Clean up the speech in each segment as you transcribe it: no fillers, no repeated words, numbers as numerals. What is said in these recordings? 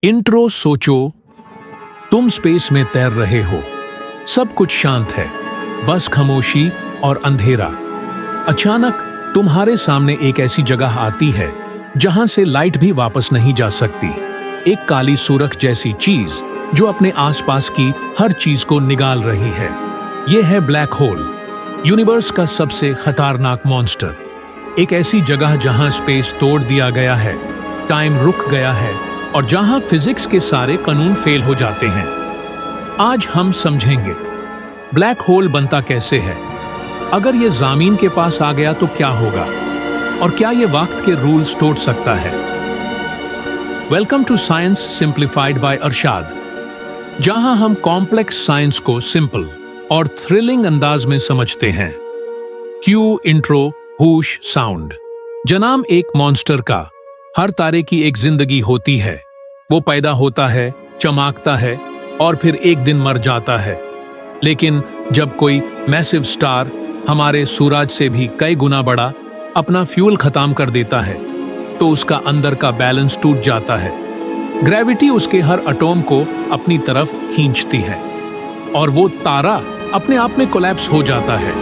Intro. सोचो, तुम space में तैर रहे हो, सब कुछ शांत है, बस खामोशी और अंधेरा। अचानक तुम्हारे सामने एक ऐसी जगह आती है जहां से लाइट भी वापस नहीं जा सकती। एक काली सुरख जैसी चीज जो अपने आसपास की हर चीज को निगाल रही है। यह है ब्लैक होल, यूनिवर्स का सबसे खतरनाक मॉन्स्टर। एक ऐसी जगह जहां स्पेस तोड़ दिया गया है, टाइम रुक गया है और जहां फिजिक्स के सारे कानून फेल हो जाते हैं। आज हम समझेंगे ब्लैक होल बनता कैसे है, अगर ये ज़मीन के पास आ गया तो क्या होगा, और क्या ये वक्त के रूल्स तोड़ सकता है। Welcome to science simplified by Arshad, जहां हम कॉम्प्लेक्स साइंस को सिंपल और थ्रिलिंग अंदाज में समझते हैं। Cue intro hush sound. जनाब, एक मॉन्स्टर का हर तारे की एक जिंदगी होती है। वो पैदा होता है, चमकता है और फिर एक दिन मर जाता है। लेकिन जब कोई मैसिव स्टार, हमारे सूरज से भी कई गुना बड़ा, अपना फ्यूल खत्म कर देता है तो उसका अंदर का बैलेंस टूट जाता है। ग्रेविटी उसके हर एटॉम को अपनी तरफ खींचती है और वो तारा अपने आप में कोलैप्स हो जाता है।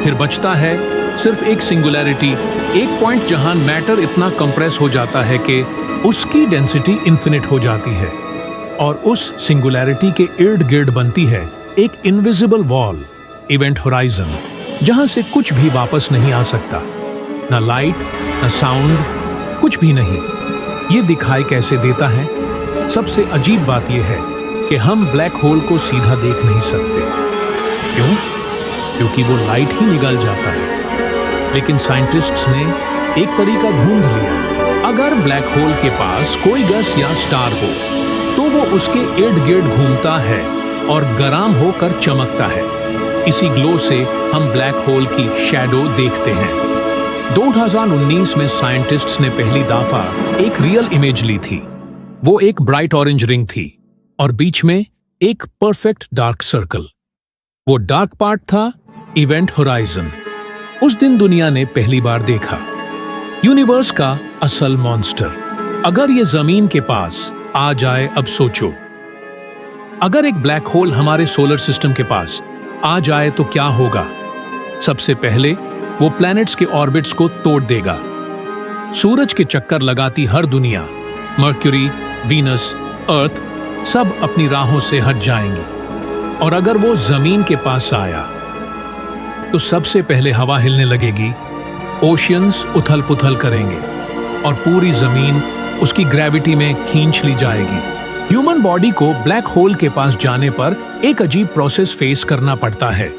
फिर बचता है सिर्फ एक सिंगुलैरिटी, एक पॉइंट जहां मैटर इतना कंप्रेस हो जाता है कि उसकी डेंसिटी इन्फिनिट हो जाती है और उस सिंगुलैरिटी के इर्द गिर्द बनती है एक इनविजिबल वॉल, इवेंट होराइजन, जहां से कुछ भी वापस नहीं आ सकता। न लाइट, न साउंड, कुछ भी नहीं। ये दिखाई कैसे देता है? सबसे अजीब बात यह है कि हम ब्लैक होल को सीधा देख नहीं सकते। क्यों? क्योंकि वो लाइट ही निगल जाता है। लेकिन साइंटिस्ट्स ने एक तरीका ढूंढ लिया। अगर ब्लैक होल के पास कोई गैस या स्टार हो तो वो उसके इर्द गिर्द घूमता है और गर्म होकर चमकता है। इसी ग्लो से हम ब्लैक होल की शैडो देखते हैं। 2019 में साइंटिस्ट्स ने पहली दफा एक रियल इमेज ली थी। वो एक ब्राइट ऑरेंज रिंग थी और बीच में एक परफेक्ट डार्क सर्कल। वो डार्क पार्ट था इवेंट होराइजन। उस दिन दुनिया ने पहली बार देखा यूनिवर्स का असल मॉन्स्टर। अगर ये जमीन के पास आ जाए, अब सोचो, अगर एक ब्लैक होल हमारे सोलर सिस्टम के पास आ जाए तो क्या होगा? सबसे पहले वो प्लैनेट्स के ऑर्बिट्स को तोड़ देगा। सूरज के चक्कर लगाती हर दुनिया, मर्क्यूरी, वीनस, अर्थ, सब अपनी राहों से हट जाएंगे। और अगर वो जमीन के पास आया तो सबसे पहले हवा हिलने लगेगी, ओशियंस उथल पुथल करेंगे और पूरी जमीन उसकी ग्रेविटी में खींच ली जाएगी। ह्यूमन बॉडी को ब्लैक होल के पास जाने पर एक अजीब प्रोसेस फेस करना पड़ता है,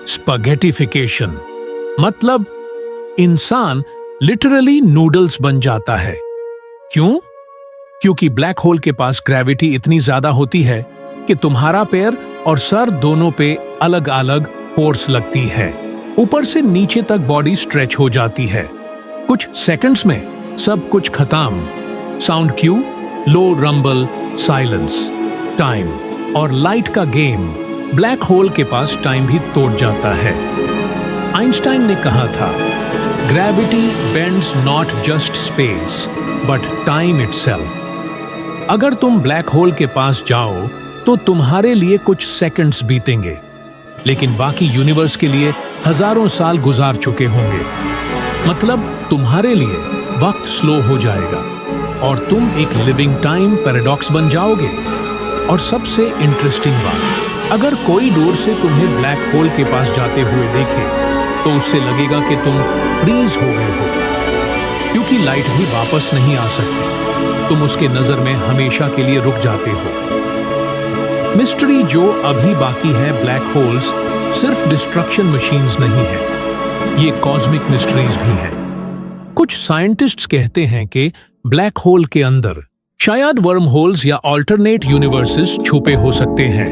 स्पैगेटिफिकेशन। मतलब इंसान लिटरली नूडल्स बन जाता है। क्यों? क्योंकि ब्लैक होल के पास ग्रेविटी इतनी ज्यादा होती है कि तुम्हारा पैर और सर दोनों पे अलग अलग फोर्स लगती है। ऊपर से नीचे तक बॉडी स्ट्रेच हो जाती है। कुछ सेकंड्स में सब कुछ खत्म। साउंड क्यू, लो रंबल, साइलेंस, टाइम और लाइट का गेम। ब्लैक होल के पास टाइम भी तोड़ जाता है। आइंस्टाइन ने कहा था, gravity bends not just space but time itself. अगर तुम ब्लैक होल के पास जाओ तो तुम्हारे लिए कुछ सेकंड्स बीतेंगे, लेकिन बाकी यूनिवर्स के लिए हजारों साल गुजार चुके होंगे। मतलब तुम्हारे लिए वक्त स्लो हो जाएगा और तुम एक लिविंग टाइम पैराडॉक्स बन जाओगे। और सबसे इंटरेस्टिंग बात, अगर कोई दूर से तुम्हें ब्लैक होल के पास जाते हुए देखे तो उससे लगेगा कि तुम फ्रीज हो गए हो, क्योंकि लाइट भी वापस नहीं आ सकती। तुम उसके नजर में हमेशा के लिए रुक जाते हो। मिस्ट्री जो अभी बाकी है ब्लैक होल्स सिर्फ डिस्ट्रक्शन मशीन्स नहीं है, ये कॉस्मिक मिस्ट्रीज भी हैं। कुछ साइंटिस्ट्स कहते हैं कि ब्लैक होल के अंदर शायद वर्म होल्स या अल्टरनेट यूनिवर्सेस छुपे हो सकते हैं।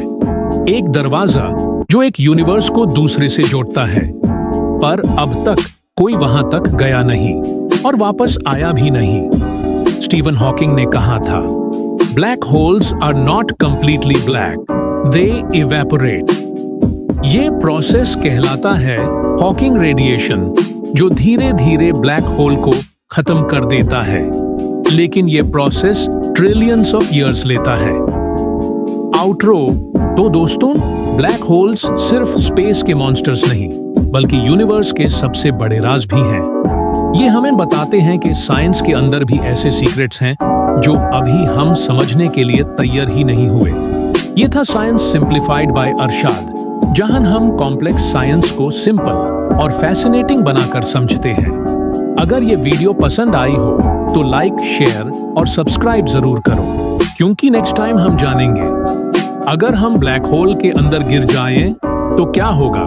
एक दरवाजा जो एक यूनिवर्स को दूसरे से जोड़ता है, पर अब तक कोई वहां तक गया नहीं और वापस आया भी नहीं। स्टीवन हॉकिंग ने कहा था, black holes are not completely black, they evaporate. ये प्रोसेस कहलाता है हॉकिंग रेडिएशन, जो धीरे धीरे ब्लैक होल को खत्म कर देता है। लेकिन ये प्रोसेस ट्रिलियंस ऑफ ईयर्स लेता है। आउटरो। तो दोस्तों, ब्लैक होल्स सिर्फ स्पेस के मॉन्स्टर्स नहीं, बल्कि यूनिवर्स के सबसे बड़े राज भी हैं। ये हमें बताते हैं कि साइंस के अंदर भी ऐसे सीक्रेट्स हैं जो अभी हम समझने के लिए तैयार ही नहीं हुए। ये था साइंस सिंप्लीफाइड बाय अरशाद, जहां हम कॉम्प्लेक्स साइंस को सिंपल और फैसिनेटिंग बनाकर समझते हैं। अगर ये वीडियो पसंद आई हो तो लाइक, शेयर और सब्सक्राइब जरूर करो, क्योंकि नेक्स्ट टाइम हम जानेंगे, अगर हम ब्लैक होल के अंदर गिर जाएं तो क्या होगा।